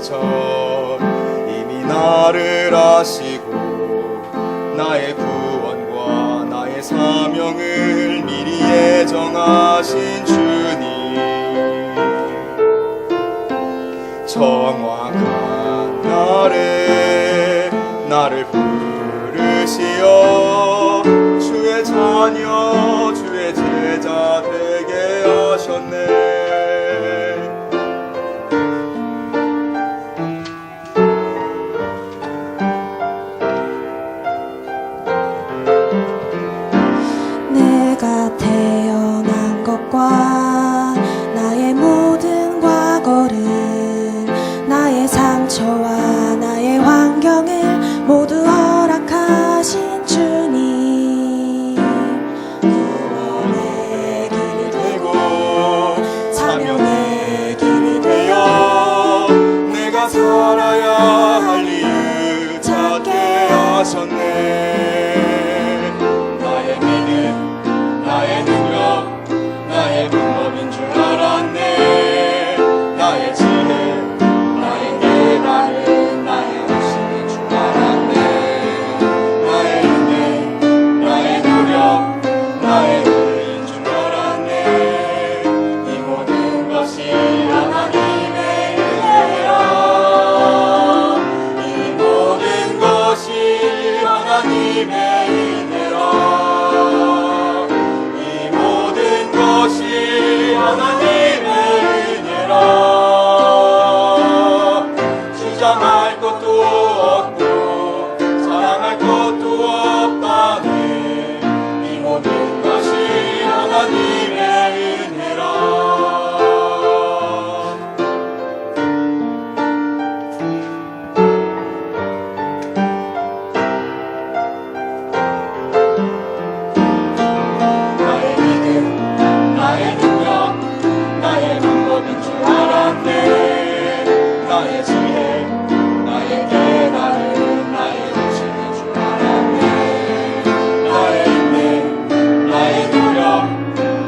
전 이미 나를 아시고 나의 구원과 나의 사명을 미리 예정하신 주님, 정확한 날에 나를 부르시어 주의 자녀 주의 제자 되게 하셨네. 내가 태어난 것과 나의 모든 과거를, 나의 상처와 나의 환경을 모두 허락하신 주님, 구원의 길이 되고 사명의 길이 되어 내가 살아야 할 이유 찾게 하셨네. 나의 믿음 나의 능력 나의 방법인 줄 알았네. 나의 지혜 나의 깨달음 나의 의식인 줄 알았네. 나의 은혜 나의 노력 나의 의인 줄 알았네. 이 모든 것이 하나님의 은혜라. 이 모든 것이 하나님의 은혜라. 이 모든 것이 하나님의 은혜라. 주장할 것도 없고 사랑할 것도 없다네. 이 모든 것이 하나님의 은혜라. 나의 믿음 나의 능력 나의 방법인 줄 알았네. 나의 지혜 나의 깨달음 나의 의식인 줄 알았네. 나의 인내 나의 노력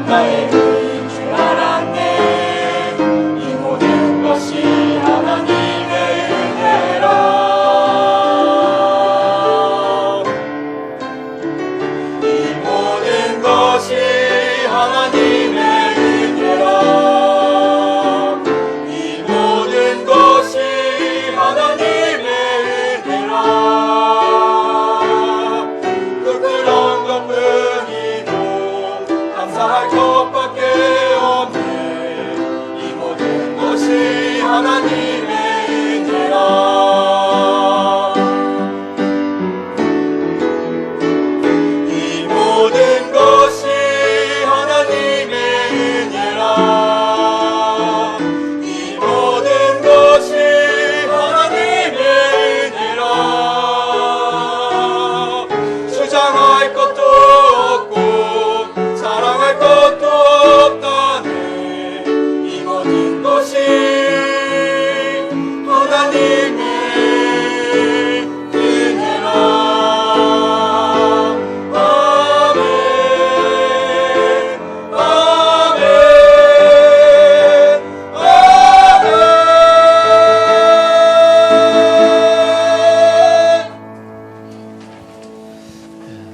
나의 의인 줄 알았네. 이 모든 것이 하나님의 은혜라. 이 모든 것이 하나님의 은혜라. 이 모든 것이 하나님의 은혜라. 부끄러운 것뿐이고 감사할 것밖에 없네. 이 모든 것이 하나님의 은혜라. 이 모든 것이 하나님의 은혜라. 이 모든 것이 하나님의 은혜라. 주장할 것도 없고 사랑할 것도 없다네. 이 모든 것이 하나님의 은혜라. 아멘 아멘 아멘.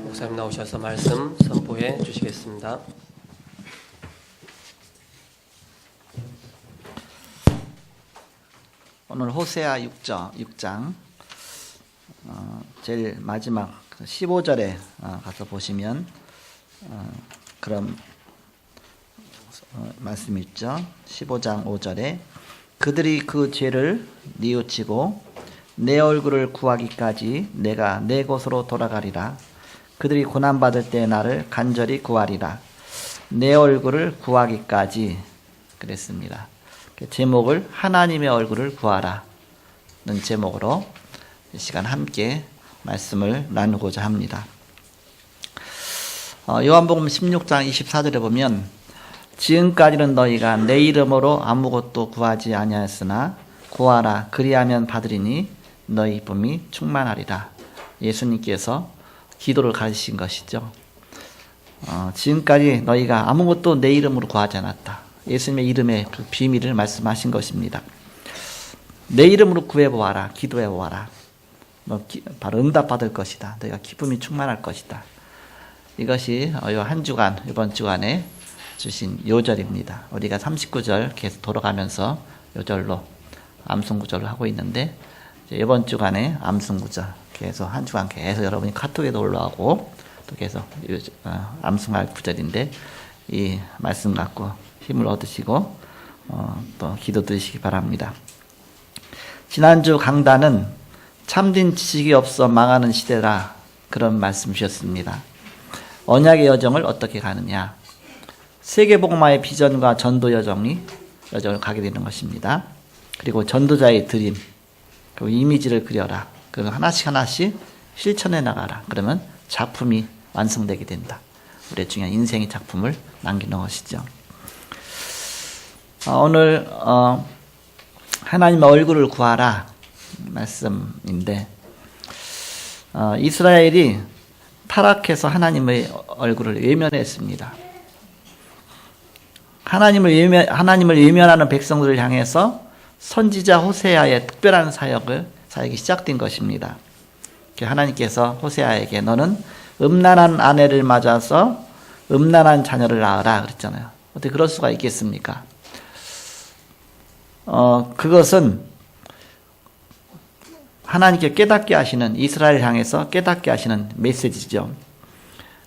목사님 나오셔서 말씀 선포해 주시겠습니다. 오늘 호세아 6장 제일 마지막 15절에 가서 보시면 그런 말씀이 있죠. 15장 5절에 그들이 그 죄를 뉘우치고 내 얼굴을 구하기까지 내가 내 곳으로 돌아가리라. 그들이 고난받을 때 나를 간절히 구하리라. 내 얼굴을 구하기까지 그랬습니다. 제목을 하나님의 얼굴을 구하라는 제목으로 이 시간 함께 말씀을 나누고자 합니다. 요한복음 16장 24절에 보면 지금까지는 너희가 내 이름으로 아무것도 구하지 아니하였으나 구하라 그리하면 받으리니 너희 기쁨이 충만하리라. 예수님께서 기도를 가르치신 것이죠. 지금까지 너희가 아무것도 내 이름으로 구하지 않았다. 예수님의 이름의 그 비밀을 말씀하신 것입니다. 내 이름으로 구해보아라. 기도해보아라. 바로 응답받을 것이다. 너희가 기쁨이 충만할 것이다. 이것이 한 주간, 이번 주간에 주신 요절입니다. 우리가 39절 계속 돌아가면서 요절로 암송구절을 하고 있는데, 이번 주간에 암송구절 계속 한 주간 계속 여러분이 카톡에도 올라오고 또 계속 암송할 구절인데, 이 말씀 갖고 힘을 얻으시고 또 기도 드리시기 바랍니다. 지난주 강단은 참된 지식이 없어 망하는 시대라, 그런 말씀 주셨습니다. 언약의 여정을 어떻게 가느냐, 세계복음화의 비전과 전도 여정을 가게 되는 것입니다. 그리고 전도자의 드림, 그 이미지를 그려라. 그리고 하나씩 실천해 나가라. 그러면 작품이 완성되게 된다. 우리의 중요한 인생의 작품을 남기는 것이죠. 오늘 하나님의 얼굴을 구하라 말씀인데, 이스라엘이 타락해서 하나님의 얼굴을 외면했습니다. 하나님을 외면하는 백성들을 향해서 선지자 호세아의 특별한 사역이 시작된 것입니다. 하나님께서 호세아에게 너는 음란한 아내를 맞아서 음란한 자녀를 낳으라 그랬잖아요. 어떻게 그럴 수가 있겠습니까? 그것은 하나님께 깨닫게 하시는, 이스라엘 향해서 깨닫게 하시는 메시지죠.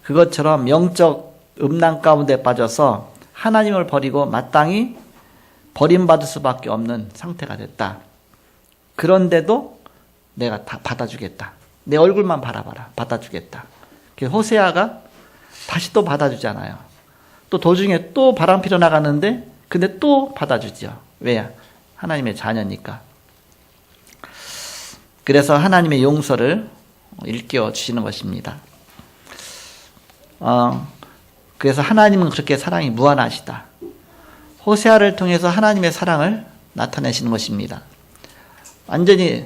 그것처럼 영적 음란 가운데 빠져서 하나님을 버리고 마땅히 버림받을 수밖에 없는 상태가 됐다. 그런데도 내가 다 받아주겠다. 내 얼굴만 바라봐라. 받아주겠다. 호세아가 다시 또 받아주잖아요. 또 도중에 또 바람피러 나갔는데 근데 또 받아주죠. 왜야? 하나님의 자녀니까. 그래서 하나님의 용서를 일깨워 주시는 것입니다. 그래서 하나님은 그렇게 사랑이 무한하시다. 호세아를 통해서 하나님의 사랑을 나타내시는 것입니다. 완전히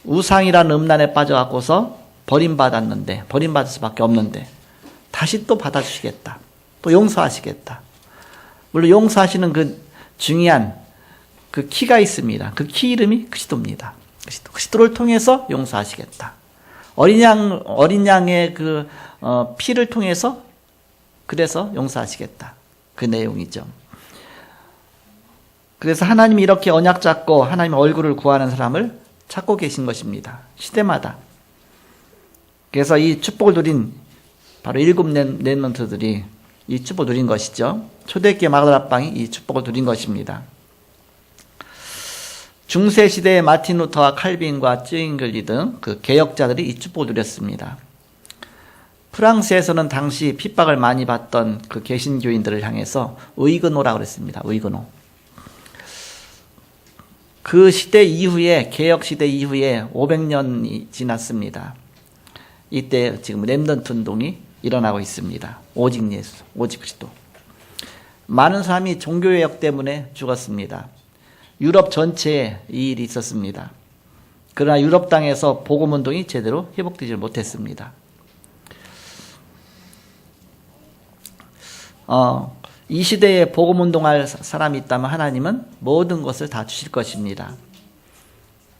우상이라는 음란에 빠져갖고서 버림받을 수밖에 없는데 다시 또 받아주시겠다. 또 용서하시겠다. 물론 용서하시는 그 중요한 그 키가 있습니다. 그 키 이름이 그리스도입니다. 그리스도를 통해서 용서하시겠다. 어린 양의 그 피를 통해서 그래서 용서하시겠다. 그 내용이죠. 그래서 하나님이 이렇게 언약 잡고 하나님의 얼굴을 구하는 사람을 찾고 계신 것입니다. 시대마다. 그래서 이 축복을 누린 바로 7 렘넌트들이 이 축복을 누린 것이죠. 초대교회 마가다락방이 이 축복을 누린 것입니다. 중세시대의 마틴 루터와 칼빈과 쯔잉글리 등 그 개혁자들이 이 축복을 누렸습니다. 프랑스에서는 당시 핍박을 많이 받던 그 개신교인들을 향해서 의그노라고 그랬습니다. 의그노. 그 시대 이후에, 개혁시대 이후에 500년이 지났습니다. 이때 지금 렘넌트 운동이 일어나고 있습니다. 오직 예수, 오직 그리스도. 많은 사람이 종교개혁 때문에 죽었습니다. 유럽 전체에 이 일이 있었습니다. 그러나 유럽 땅에서 복음운동이 제대로 회복되지 못했습니다. 이 시대에 복음운동할 사람이 있다면 하나님은 모든 것을 다 주실 것입니다.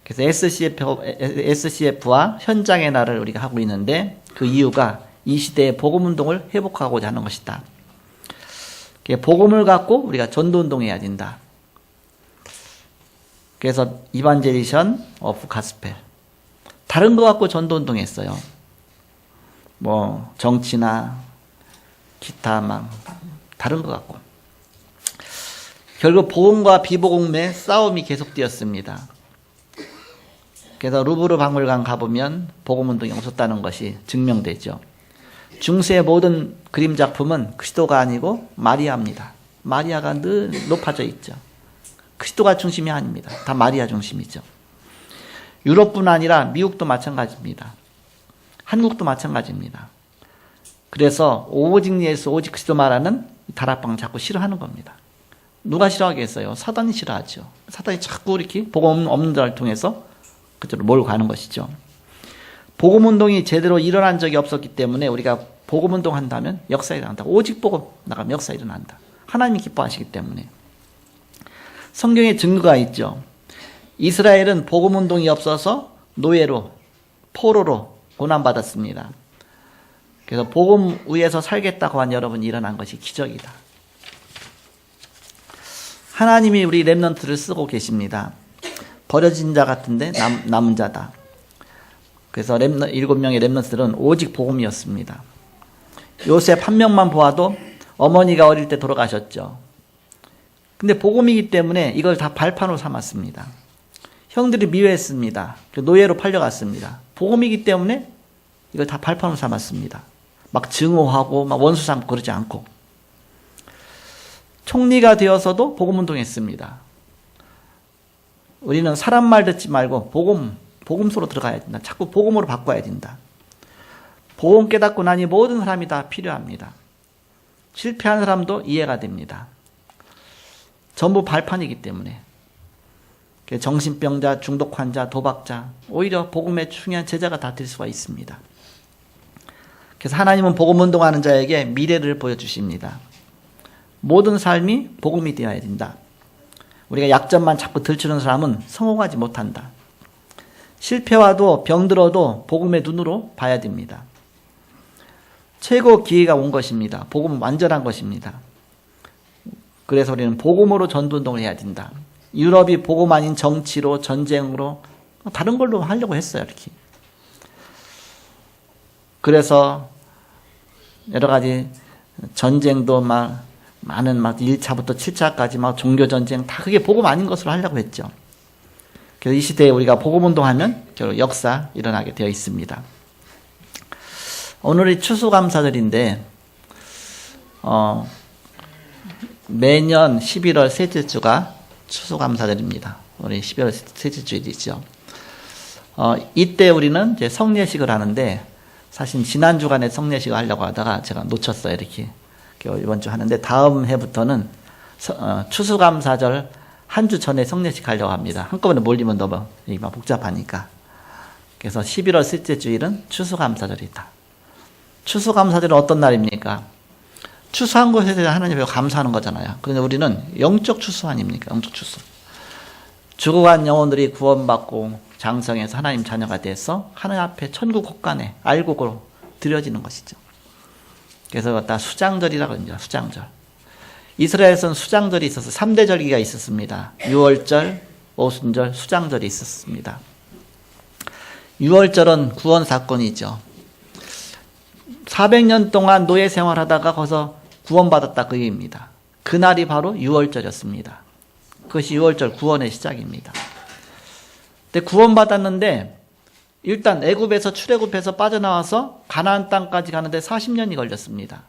그래서 SCF와 현장의 날을 우리가 하고 있는데 그 이유가 이 시대의 복음운동을 회복하고자 하는 것이다. 복음을 갖고 우리가 전도운동해야 된다. 그래서 이반제리션 오브 가스펠. 다른 거 갖고 전도운동했어요. 뭐 정치나 기타 막 다른 거 갖고. 결국 복음과 비복음의 싸움이 계속되었습니다. 그래서 루브르 박물관 가보면 복음운동이 없었다는 것이 증명되죠. 중세의 모든 그림 작품은 그리스도가 아니고 마리아입니다. 마리아가 늘 높아져 있죠. 그리스도가 중심이 아닙니다. 다 마리아 중심이죠. 유럽뿐 아니라 미국도 마찬가지입니다. 한국도 마찬가지입니다. 그래서 오직 예수, 오직 그리스도 말하는 다락방 자꾸 싫어하는 겁니다. 누가 싫어하겠어요? 사단이 싫어하죠. 사단이 자꾸 이렇게 복음 없는 자를 통해서 그쪽으로 몰고 가는 것이죠. 복음운동이 제대로 일어난 적이 없었기 때문에 우리가 복음운동 한다면 역사 일어난다. 오직 복음 나가면 역사 일어난다. 하나님이 기뻐하시기 때문에. 성경에 증거가 있죠. 이스라엘은 복음운동이 없어서 노예로, 포로로 고난받았습니다. 그래서 복음 위에서 살겠다고 한 여러분이 일어난 것이 기적이다. 하나님이 우리 렘넌트를 쓰고 계십니다. 버려진 자 같은데 남은 자다. 그래서 7명의 렘넌트들은 오직 복음이었습니다. 요셉 한 명만 보아도 어머니가 어릴 때 돌아가셨죠. 근데 복음이기 때문에 이걸 다 발판으로 삼았습니다. 형들이 미워했습니다. 노예로 팔려갔습니다. 복음이기 때문에 이걸 다 발판으로 삼았습니다. 막 증오하고 막 원수 삼고 그러지 않고. 총리가 되어서도 복음운동했습니다. 우리는 사람 말 듣지 말고 복음소로 들어가야 된다. 자꾸 복음으로 바꿔야 된다. 복음 깨닫고 나니 모든 사람이 다 필요합니다. 실패한 사람도 이해가 됩니다. 전부 발판이기 때문에. 정신병자, 중독 환자, 도박자, 오히려 복음의 중요한 제자가 다 될 수가 있습니다. 그래서 하나님은 복음 운동하는 자에게 미래를 보여주십니다. 모든 삶이 복음이 되어야 된다. 우리가 약점만 자꾸 들추는 사람은 성공하지 못한다. 실패와도 병들어도 복음의 눈으로 봐야 됩니다. 최고 기회가 온 것입니다. 복음은 완전한 것입니다. 그래서 우리는 복음으로 전도운동을 해야 된다. 유럽이 복음 아닌 정치로, 전쟁으로, 다른 걸로 하려고 했어요, 이렇게. 그래서 여러 가지 전쟁도 많은 1차부터 7차까지 종교전쟁 다 그게 복음 아닌 것으로 하려고 했죠. 그래서 이 시대에 우리가 복음운동하면 결국 역사 일어나게 되어 있습니다. 오늘이 추수감사절인데, 매년 11월 셋째 주가 추수감사절입니다. 우리 12월 셋째 주일이죠. 이때 우리는 이제 성례식을 하는데, 사실 지난 주간에 성례식을 하려고 하다가 제가 놓쳤어요, 이렇게. 이번 주 하는데, 다음 해부터는 추수감사절 한 주 전에 성례식 하려고 합니다. 한꺼번에 몰리면 너무 복잡하니까. 그래서 11월 셋째 주일은 추수감사절이다. 추수감사절은 어떤 날입니까? 추수한 것에 대해 하나님께 감사하는 거잖아요. 그런데 우리는 영적 추수 아닙니까? 영적 추수. 죽어간 영혼들이 구원받고 장성해서 하나님 자녀가 돼서 하나님 앞에 천국 곳간에 알곡으로 드려지는 것이죠. 그래서 다 수장절이라고 합니다. 수장절. 이스라엘에서는 수장절이 있어서 3대 절기가 있었습니다. 유월절, 오순절, 수장절이 있었습니다. 유월절은 구원 사건이죠. 400년 동안 노예 생활하다가 거기서 구원받았다 그 얘기입니다. 그날이 바로 유월절이었습니다. 그것이 유월절 구원의 시작입니다. 근데 구원받았는데 일단 애굽에서 출애굽해서 빠져나와서 가나안 땅까지 가는데 40년이 걸렸습니다.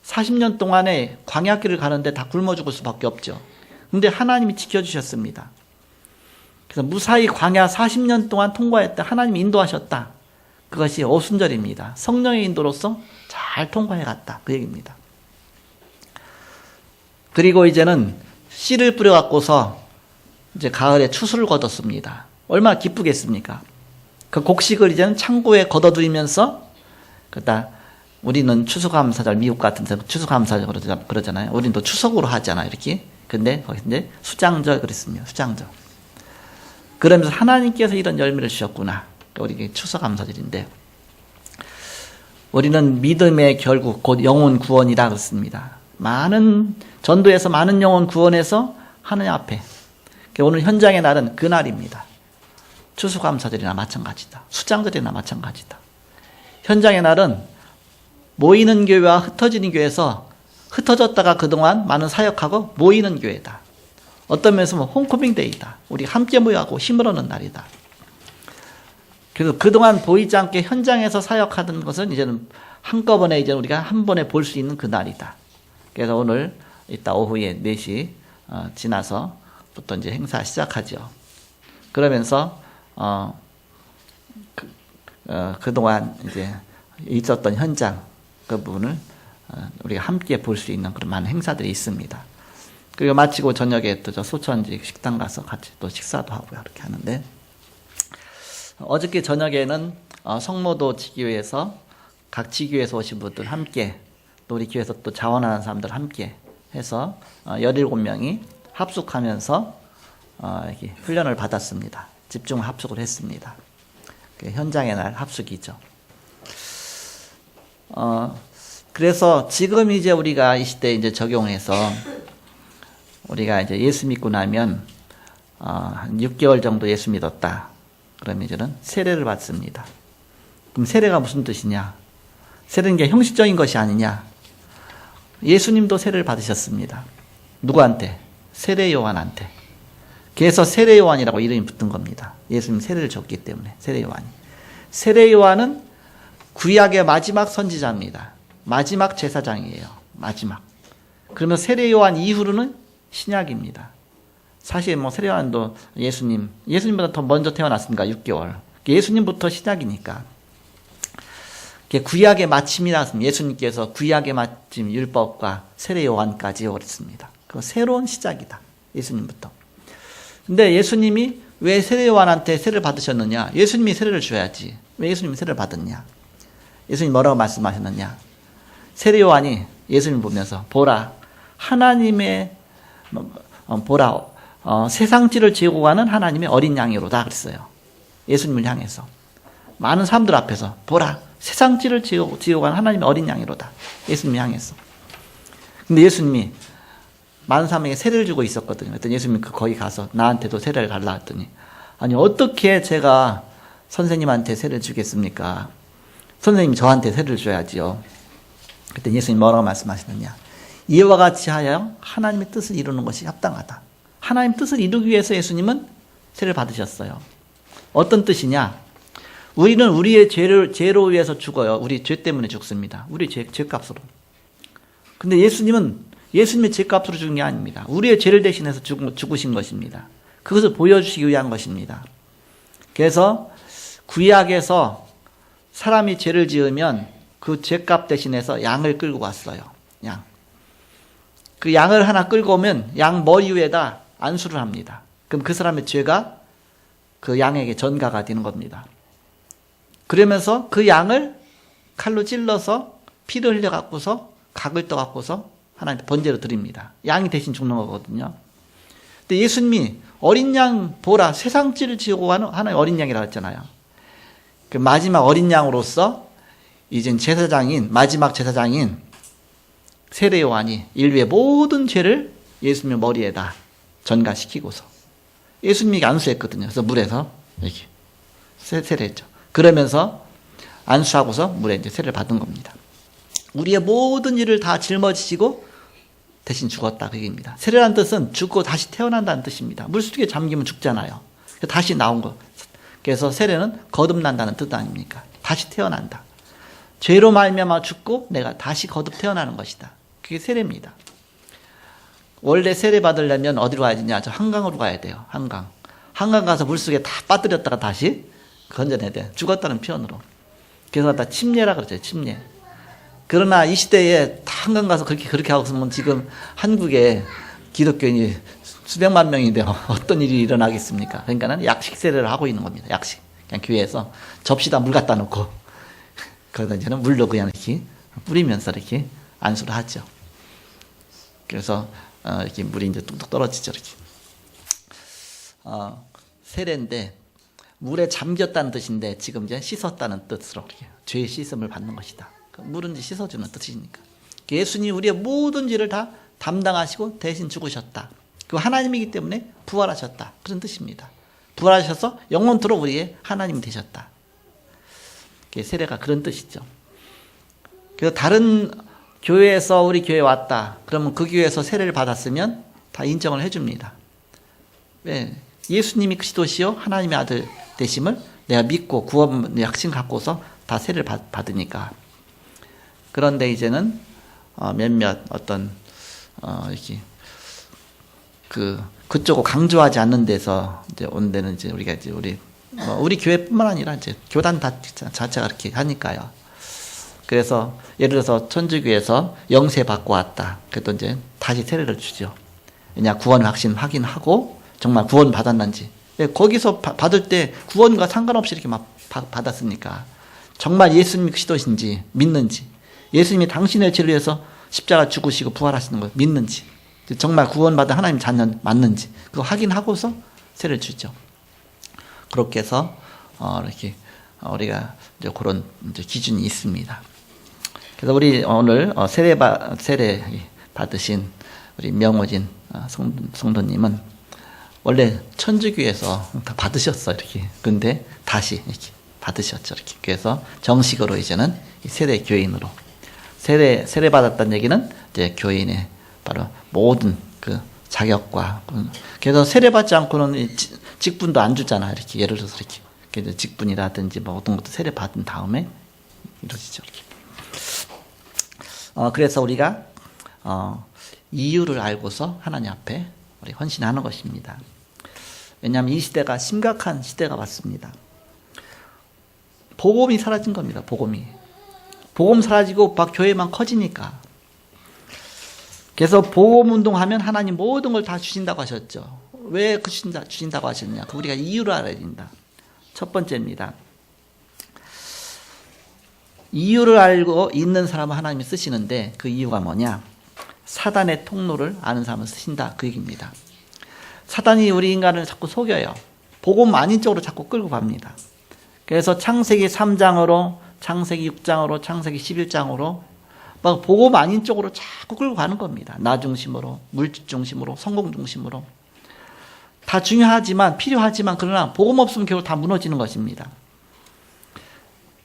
40년 동안에 광야길을 가는데 다 굶어 죽을 수밖에 없죠. 근데 하나님이 지켜주셨습니다. 그래서 무사히 광야 40년 동안 통과했다. 하나님이 인도하셨다. 그것이 오순절입니다. 성령의 인도로서 잘 통과해 갔다. 그 얘기입니다. 그리고 이제는 씨를 뿌려갖고서 이제 가을에 추수를 거뒀습니다. 얼마나 기쁘겠습니까? 그 곡식을 이제는 창고에 걷어들이면서, 그다 우리는 추수감사절, 미국 같은 데서 추수감사절 그러잖아요. 우리는 또 추석으로 하잖아요, 이렇게. 근데 거기 이제 수장절 그랬습니다. 수장절. 그러면서 하나님께서 이런 열매를 주셨구나. 우리 추수감사절인데, 우리는 믿음의 결국 곧 영혼 구원이라 그렇습니다. 많은 전도에서 많은 영혼 구원해서 하나님 앞에. 오늘 현장의 날은 그 날입니다. 추수감사절이나 마찬가지다. 수장절이나 마찬가지다. 현장의 날은 모이는 교회와 흩어지는 교회에서 흩어졌다가 그동안 많은 사역하고 모이는 교회다. 어떤 면에서 홈커밍 데이다. 우리 함께 모여하고 힘을 얻는 날이다. 그래서 그동안 보이지 않게 현장에서 사역하던 것은 이제는 한꺼번에 이제 우리가 한 번에 볼 수 있는 그 날이다. 그래서 오늘 이따 오후에 4시 지나서부터 이제 행사 시작하죠. 그러면서 그동안 이제 있었던 현장 그 부분을 우리가 함께 볼 수 있는 그런 많은 행사들이 있습니다. 그리고 마치고 저녁에 또 저 소천지 식당 가서 같이 또 식사도 하고 이렇게 하는데, 어저께 저녁에는 성모도 지교회에서 각 지교회에서 오신 분들 함께, 또 우리 교회에서 또 자원하는 사람들 함께 해서 17명이 합숙하면서 이렇게 훈련을 받았습니다. 집중 합숙을 했습니다. 현장의 날 합숙이죠. 그래서 지금 이제 우리가 이 시대에 이제 적용해서 우리가 이제 예수 믿고 나면 한 6개월 정도 예수 믿었다. 그러면 이제는 세례를 받습니다. 그럼 세례가 무슨 뜻이냐? 세례는 게 형식적인 것이 아니냐? 예수님도 세례를 받으셨습니다. 누구한테? 세례 요한한테. 그래서 세례 요한이라고 이름이 붙은 겁니다. 예수님 세례를 줬기 때문에 세례 요한이. 세례 요한은 구약의 마지막 선지자입니다. 마지막 제사장이에요. 마지막. 그러면 세례 요한 이후로는 신약입니다. 사실 뭐 세례 요한도 예수님보다 더 먼저 태어났으니까 6개월. 예수님부터 신약이니까. 구약의 마침이라 했습니다. 예수님께서 구약의 마침 율법과 세례 요한까지 오랬습니다. 그 새로운 시작이다. 예수님부터. 근데 예수님이 왜 세례 요한한테 세례를 받으셨느냐? 예수님이 세례를 줘야지. 왜 예수님이 세례를 받았냐? 예수님이 뭐라고 말씀하셨느냐? 세례 요한이 예수님 보면서 보라 하나님의 세상지를 지고 가는 하나님의 어린 양이로다 그랬어요. 예수님을 향해서 많은 사람들 앞에서 보라 세상지를 지고 가는 하나님의 어린 양이로다. 예수님을 향해서. 근데 예수님이 많은 사람에게 세례를 주고 있었거든요. 그랬더니 예수님이 거기 가서 나한테도 세례를 달라 했더니 아니 어떻게 제가 선생님한테 세례를 주겠습니까? 선생님이 저한테 세례를 줘야지요. 그때 예수님이 뭐라고 말씀하시느냐? 이와 같이 하여 하나님의 뜻을 이루는 것이 합당하다. 하나님 뜻을 이루기 위해서 예수님은 세례를 받으셨어요. 어떤 뜻이냐? 우리는 우리의 죄로 위해서 죽어요. 우리 죄 때문에 죽습니다. 우리 죄값으로. 근데 예수님의 죄값으로 죽은 게 아닙니다. 우리의 죄를 대신해서 죽으신 것입니다. 그것을 보여주시기 위한 것입니다. 그래서 구약에서 사람이 죄를 지으면 그 죄값 대신해서 양을 끌고 왔어요. 양. 그 양을 하나 끌고 오면 양 머리 위에다 안수를 합니다. 그럼 그 사람의 죄가 그 양에게 전가가 되는 겁니다. 그러면서 그 양을 칼로 찔러서 피를 흘려갖고서 각을 떠갖고서 하나님께 번제로 드립니다. 양이 대신 죽는 거거든요. 근데 예수님이 어린 양 보라 세상지를 지고 가는 하나의 어린 양이라고 했잖아요. 그 마지막 어린 양으로서 이젠 마지막 제사장인 세례 요한이 인류의 모든 죄를 예수님의 머리에다 전가시키고서 예수님이 안수했거든요. 그래서 물에서 이렇게 세례했죠. 그러면서 안수하고서 물에 이제 세례를 받은 겁니다. 우리의 모든 일을 다 짊어지시고 대신 죽었다 그 얘기입니다. 세례라는 뜻은 죽고 다시 태어난다는 뜻입니다. 물속에 잠기면 죽잖아요. 다시 나온 거. 그래서 세례는 거듭난다는 뜻 아닙니까? 다시 태어난다. 죄로 말미암아 죽고 내가 다시 거듭 태어나는 것이다. 그게 세례입니다. 원래 세례 받으려면 어디로 가야 되냐? 저 한강으로 가야 돼요. 한강 가서 물속에 다 빠뜨렸다가 다시 건져내야 돼. 죽었다는 표현으로. 그래서 다 침례라 그러죠. 침례. 그러나 이 시대에 다 한강 가서 그렇게 하고 있으면 지금 한국에 기독교인이 수백만 명인데 어떤 일이 일어나겠습니까? 그러니까는 약식 세례를 하고 있는 겁니다. 약식. 그냥 교회에서 접시다 물 갖다 놓고 그러다 이제는 물로 그냥 이렇게 뿌리면서 이렇게 안수를 하죠. 그래서 이렇게 물이 이제 뚝뚝 떨어지죠. 이렇게. 세례인데 물에 잠겼다는 뜻인데 지금 이제 씻었다는 뜻으로 이렇게 죄의 씻음을 받는 것이다. 물은 이제 씻어주는 뜻이니까. 예수님이 우리의 모든 죄를 다 담당하시고 대신 죽으셨다. 그 하나님이기 때문에 부활하셨다. 그런 뜻입니다. 부활하셔서 영원토록 우리의 하나님이 되셨다. 세례가 그런 뜻이죠. 그래서 다른 교회에서 우리 교회에 왔다. 그러면 그 교회에서 세례를 받았으면 다 인정을 해줍니다. 왜? 예수님이 그리스도시요 하나님의 아들 되심을 내가 믿고 구원 약신 갖고서 다 세례를 받으니까. 그런데 이제는 몇몇 어떤 이렇게 그쪽을 강조하지 않는 데서 이제 온 데는 이제 우리가 이제 우리 교회뿐만 아니라 이제 교단 자체가 그렇게 하니까요. 그래서 예를 들어서 천주교에서 영세 받고 왔다. 그래도 이제 다시 세례를 주죠. 왜냐 구원 확신 확인하고 정말 구원 받았는지. 거기서 받을 때 구원과 상관없이 이렇게 막 받았으니까 정말 예수님이 그리스도신지 믿는지, 예수님이 당신의 죄를 위해서 십자가 죽으시고 부활하시는 걸 믿는지, 정말 구원받은 하나님 자녀 맞는지 그거 확인하고서 세를 주죠. 그렇게 해서 이렇게 우리가 이제 그런 이제 기준이 있습니다. 그래서 우리 오늘 세례 받으신 우리 명호진 성도님은 원래 천주교에서 다 받으셨어 이렇게. 근데 다시 이렇게 받으셨죠 이렇게. 그래서 정식으로 이제는 세례 교인으로 세례 받았다는 얘기는 이제 교인의 바로 모든 그 자격과 그래서 세례 받지 않고는 직분도 안 주잖아 이렇게. 예를 들어서 이렇게 그래서 직분이라든지 뭐 어떤 것도 세례 받은 다음에 이루어지죠 이렇게. 그래서 우리가 이유를 알고서 하나님 앞에 우리 헌신하는 것입니다. 왜냐하면 이 시대가 심각한 시대가 왔습니다. 복음이 사라진 겁니다. 복음 사라지고 막 교회만 커지니까. 그래서 복음 운동하면 하나님 모든 걸 다 주신다고 하셨죠. 왜 주신다고 하셨냐? 우리가 이유를 알아야 된다. 첫 번째입니다. 이유를 알고 있는 사람은 하나님이 쓰시는데 그 이유가 뭐냐? 사단의 통로를 아는 사람을 쓰신다. 그 얘기입니다. 사단이 우리 인간을 자꾸 속여요. 복음 아닌 쪽으로 자꾸 끌고 갑니다. 그래서 창세기 3장으로, 창세기 6장으로, 창세기 11장으로 막 복음 아닌 쪽으로 자꾸 끌고 가는 겁니다. 나 중심으로, 물질 중심으로, 성공 중심으로. 다 중요하지만, 필요하지만 그러나 복음 없으면 결국 다 무너지는 것입니다.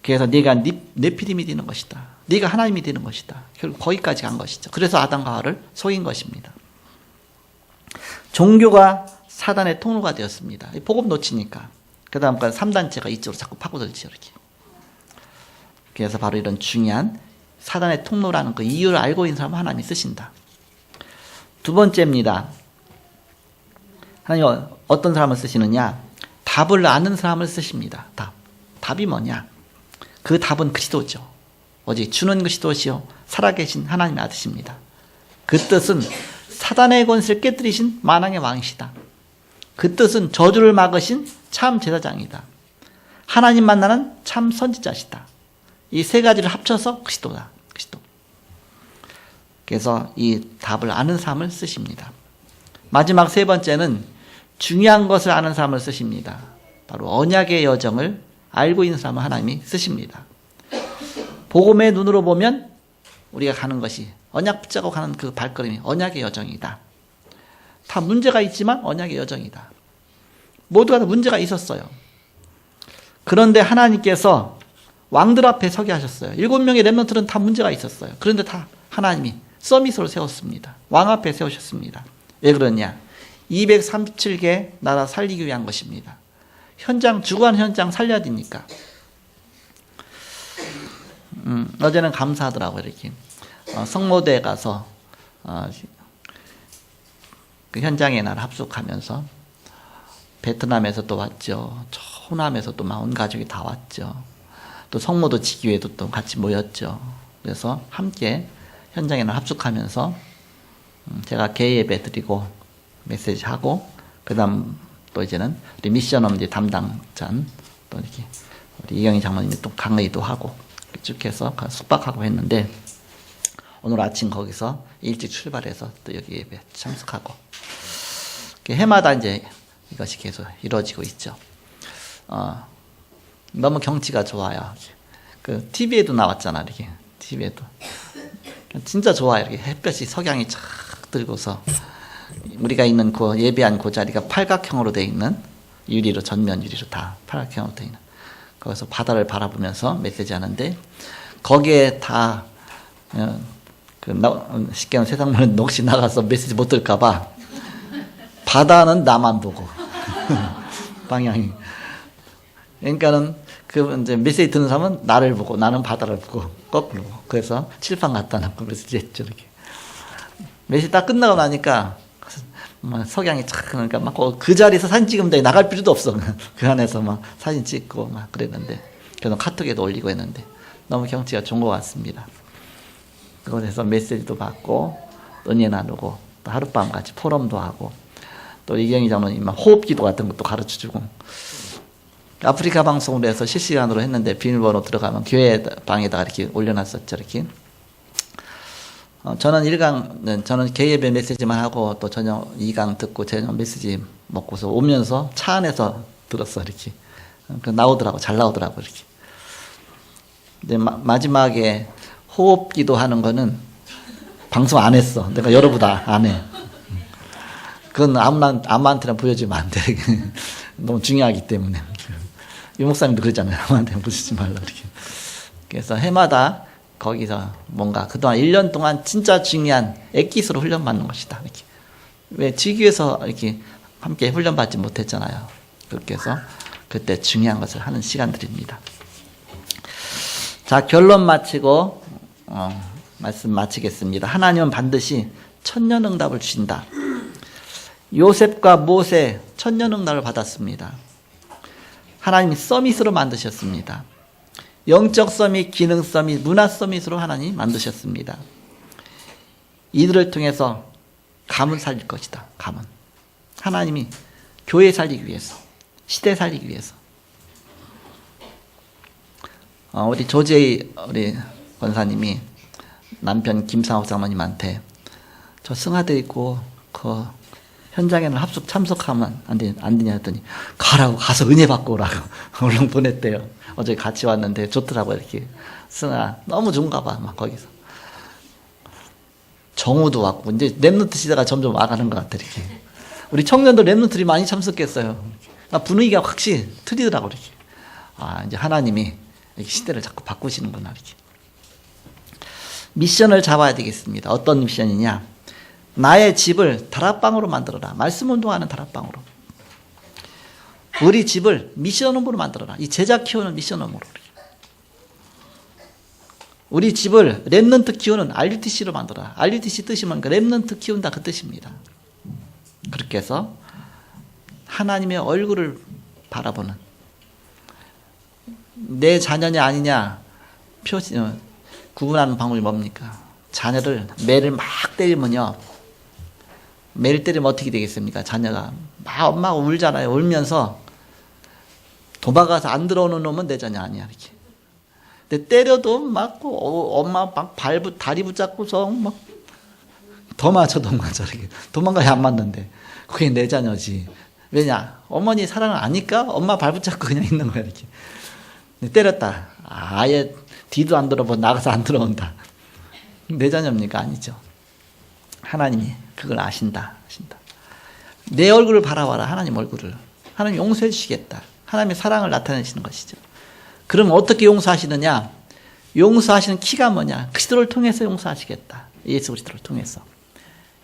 그래서 네가 네피림이 되는 것이다. 네가 하나님이 되는 것이다. 결국 거기까지 간 것이죠. 그래서 아담과 하와를 속인 것입니다. 종교가 사단의 통로가 되었습니다. 복음 놓치니까. 그 다음까지 3단체가 이쪽으로 자꾸 파고들죠. 이렇게. 그래서 바로 이런 중요한 사단의 통로라는 그 이유를 알고 있는 사람은 하나님이 쓰신다. 두 번째입니다. 하나님 어떤 사람을 쓰시느냐? 답을 아는 사람을 쓰십니다. 답이 뭐냐? 그 답은 그리스도죠. 오직 주는 그리스도시요 살아계신 하나님의 아들이십니다. 그 뜻은 사단의 권세를 깨뜨리신 만왕의 왕이시다. 그 뜻은 저주를 막으신 참 제사장이다. 하나님 만나는 참 선지자시다. 이 세 가지를 합쳐서 그리스도다. 그리스도. 그래서 이 답을 아는 사람을 쓰십니다. 마지막 세 번째는 중요한 것을 아는 사람을 쓰십니다. 바로 언약의 여정을 알고 있는 사람을 하나님이 쓰십니다. 복음의 눈으로 보면 우리가 가는 것이 언약 붙잡고 가는 그 발걸음이 언약의 여정이다. 다 문제가 있지만 언약의 여정이다. 모두가 다 문제가 있었어요. 그런데 하나님께서 왕들 앞에 서게 하셨어요. 7명의 렘넌트는 다 문제가 있었어요. 그런데 다 하나님이 서밋으로 세웠습니다. 왕 앞에 세우셨습니다. 왜 그러냐? 237개 나라 살리기 위한 것입니다. 주관 현장 살려야 되니까. 어제는 감사하더라고요. 이렇게 성모대에 가서 그 현장에 날 합숙하면서 베트남에서 또 왔죠. 호남에서 또 막 온 가족이 다 왔죠. 또 성모도 지기회도 또 같이 모였죠. 그래서 함께 현장에 날 합숙하면서 제가 개의 예배 드리고 메시지 하고 그다음 또 이제는 우리 미션 엄지 담당자 또 이렇게 우리 이경희 장모님이 또 강의도 하고 쭉 해서 숙박하고 했는데 오늘 아침 거기서 일찍 출발해서 또 여기 예배 참석하고 해마다 이제 이것이 계속 이루어지고 있죠. 너무 경치가 좋아요. 그 TV에도 나왔잖아 이렇게 TV에도 진짜 좋아요. 이렇게 햇볕이 석양이 쫙 들고서 우리가 있는 그 예배한 그 자리가 팔각형으로 되어 있는 유리로 전면 유리로 다 팔각형으로 되어 있는 거기서 바다를 바라보면서 메시지 하는데 거기에 다 쉽게 하면 세상 모르는 넋이 나가서 메시지 못 들까봐 바다는 나만 보고 방향이 그러니까는 그 이제 메시지 듣는 사람은 나를 보고 나는 바다를 보고 거꾸로 그래서 칠판 갖다 놓고 메시지 했죠 이렇게 메시지 딱 끝나고 나니까 막 석양이 착 그러니까 막 그 자리에서 사진 찍으면 돼 나갈 필요도 없어 그 안에서 막 사진 찍고 막 그랬는데 그래서 카톡에도 올리고 했는데 너무 경치가 좋은 것 같습니다. 그곳에서 메시지도 받고 은혜 나누고 또 하룻밤 같이 포럼도 하고 또 이경희 장로님 호흡기도 같은 것도 가르쳐주고 아프리카 방송으로 해서 실시간으로 했는데 비밀번호 들어가면 교회 방에다가 이렇게 올려놨었죠 이렇게. 저는 1강, 저는 개예배 메시지만 하고 또 저녁 2강 듣고 저녁 메시지 먹고서 오면서 차 안에서 들었어, 이렇게. 나오더라고, 잘 나오더라고, 이렇게. 근데 마지막에 호흡 기도하는 거는 방송 안 했어. 내가 여러분다 안 해. 그건 아무한테나 보여주면 안 돼. 너무 중요하기 때문에. 유 목사님도 그러잖아요. 아무한테나 보여주지 말라, 이렇게. 그래서 해마다 거기서 뭔가 그동안 1년 동안 진짜 중요한 액기스로 훈련받는 것이다. 이렇게. 왜 지교에서 이렇게 함께 훈련받지 못했잖아요. 그렇게 해서 그때 중요한 것을 하는 시간들입니다. 자, 결론 마치고 말씀 마치겠습니다. 하나님은 반드시 천년응답을 주신다. 요셉과 모세 천년응답을 받았습니다. 하나님이 서밋으로 만드셨습니다. 영적 서밋, 기능 서밋, 문화 서밋으로 하나님 만드셨습니다. 이들을 통해서 가문 살릴 것이다. 가문. 하나님이 교회 살리기 위해서, 시대 살리기 위해서. 우리 조재희 우리 권사님이 남편 김상욱 장모님한테 저 승하대 있고 그 현장에는 합숙 참석하면 안 되냐 했더니 가라고 가서 은혜 받고 오라고 얼른 보냈대요. 어제 같이 왔는데 좋더라고요. 이렇게 승아 너무 좋은가 봐. 막 거기서 정우도 왔고 이제 랩노트 시대가 점점 와가는 것 같아. 이렇게 우리 청년들 랩노트들이 많이 참석했어요. 분위기가 확실히 틀리더라고. 이렇게 이제 하나님이 이렇게 시대를 자꾸 바꾸시는구나. 이렇게 미션을 잡아야 되겠습니다. 어떤 미션이냐? 나의 집을 다락방으로 만들어라. 말씀 운동하는 다락방으로. 우리 집을 미션홈으로 만들어라. 이 제자 키우는 미션홈으로. 우리 집을 랩넌트 키우는 RUTC로 만들어라. RUTC 뜻이 뭔가 랩넌트 키운다 그 뜻입니다. 그렇게 해서 하나님의 얼굴을 바라보는 내 자녀냐 아니냐 구분하는 방법이 뭡니까? 자녀를 매를 막 때리면요. 매를 때리면 어떻게 되겠습니까? 자녀가 막 엄마가 울잖아요. 울면서 도망가서 안 들어오는 놈은 내 자녀 아니야. 이렇게. 근데 때려도 막 엄마 막 다리 붙잡고서 막 더 맞아. 이렇게. 도망가야 안 맞는데 그게 내 자녀지. 왜냐? 어머니 사랑을 아니까 엄마 발 붙잡고 그냥 있는 거야. 이렇게. 때렸다. 아예 뒤도 안 들어보고 나가서 안 들어온다. 내 자녀입니까? 아니죠. 하나님이 그걸 아신다. 내 얼굴을 바라봐라. 하나님 얼굴을. 하나님 용서해 주시겠다. 하나님의 사랑을 나타내시는 것이죠. 그럼 어떻게 용서하시느냐? 용서하시는 키가 뭐냐? 그리스도를 통해서 용서하시겠다. 예수 그리스도를 통해서.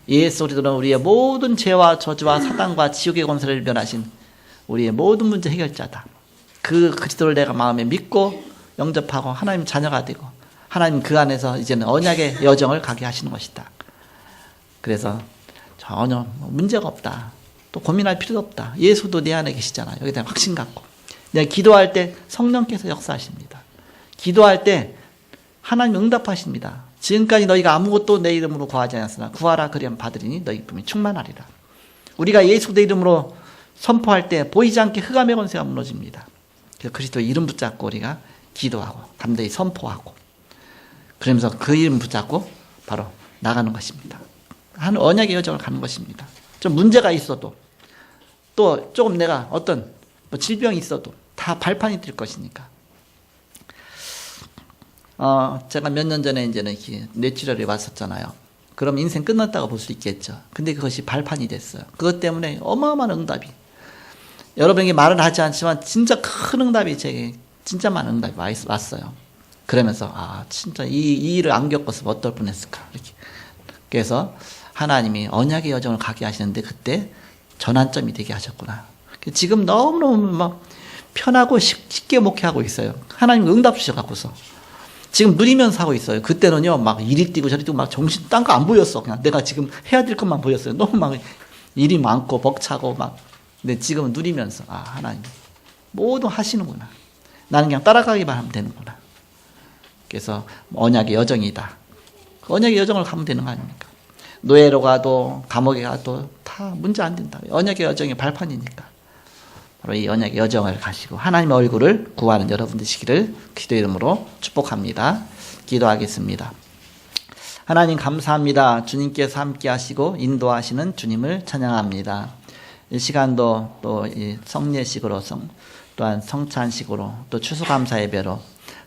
예수 그리스도는 우리의 모든 죄와 저주와 사단과 지옥의 권세를 면하신 우리의 모든 문제 해결자다. 그 그리스도를 내가 마음에 믿고 영접하고 하나님 자녀가 되고 하나님 그 안에서 이제는 언약의 여정을 가게 하시는 것이다. 그래서 전혀 문제가 없다. 또 고민할 필요도 없다. 예수도 내 안에 계시잖아요. 여기에 대한 확신 갖고. 내가 기도할 때 성령께서 역사하십니다. 기도할 때 하나님 응답하십니다. 지금까지 너희가 아무것도 내 이름으로 구하지 않았으나 구하라 그리하면 받으리니 너희 품이 충만하리라. 우리가 예수 내 이름으로 선포할 때 보이지 않게 흑암의 권세가 무너집니다. 그래서 그리스도 이름 붙잡고 우리가 기도하고 담대히 선포하고 그러면서 그 이름 붙잡고 바로 나가는 것입니다. 한 언약의 여정을 가는 것입니다. 좀 문제가 있어도 또 조금 내가 어떤 질병이 있어도 다 발판이 될 것이니까. 제가 몇 년 전에 이제는 뇌출혈이 왔었잖아요. 그럼 인생 끝났다고 볼 수 있겠죠. 근데 그것이 발판이 됐어요. 그것 때문에 어마어마한 응답이. 여러분에게 말은 하지 않지만 진짜 큰 응답이 제게 진짜 많은 응답이 왔어요. 그러면서 진짜 이 일을 안 겪었으면 어떨 뻔했을까. 이렇게. 그래서 하나님이 언약의 여정을 가게 하시는데 그때 전환점이 되게 하셨구나. 지금 너무너무 막 편하고 쉽게 목회하고 있어요. 하나님 응답 주셔갖고서. 지금 누리면서 하고 있어요. 그때는요, 막 이리 뛰고 저리 뛰고 막 정신 딴 거 안 보였어. 그냥 내가 지금 해야 될 것만 보였어요. 너무 막 일이 많고 벅차고 막. 근데 지금은 누리면서, 하나님 모두 하시는구나. 나는 그냥 따라가기만 하면 되는구나. 그래서 언약의 여정이다. 언약의 여정을 가면 되는 거 아닙니까? 노예로 가도 감옥에 가도 다 문제 안 된다. 언약의 여정이 발판이니까. 바로 이 언약의 여정을 가시고 하나님의 얼굴을 구하는 여러분 되시기를 기도 이름으로 축복합니다. 기도하겠습니다. 하나님 감사합니다. 주님께서 함께 하시고 인도하시는 주님을 찬양합니다. 이 시간도 또 이 성례식으로 또한 성찬식으로 또 추수감사 예배로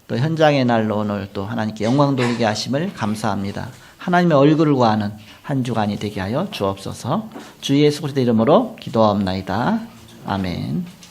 또 현장의 날로 오늘 또 하나님께 영광 돌리게 하심을 감사합니다. 하나님의 얼굴을 구하는 한 주간이 되게 하여 주옵소서. 주 예수 그리스도 이름으로 기도하옵나이다. 아멘.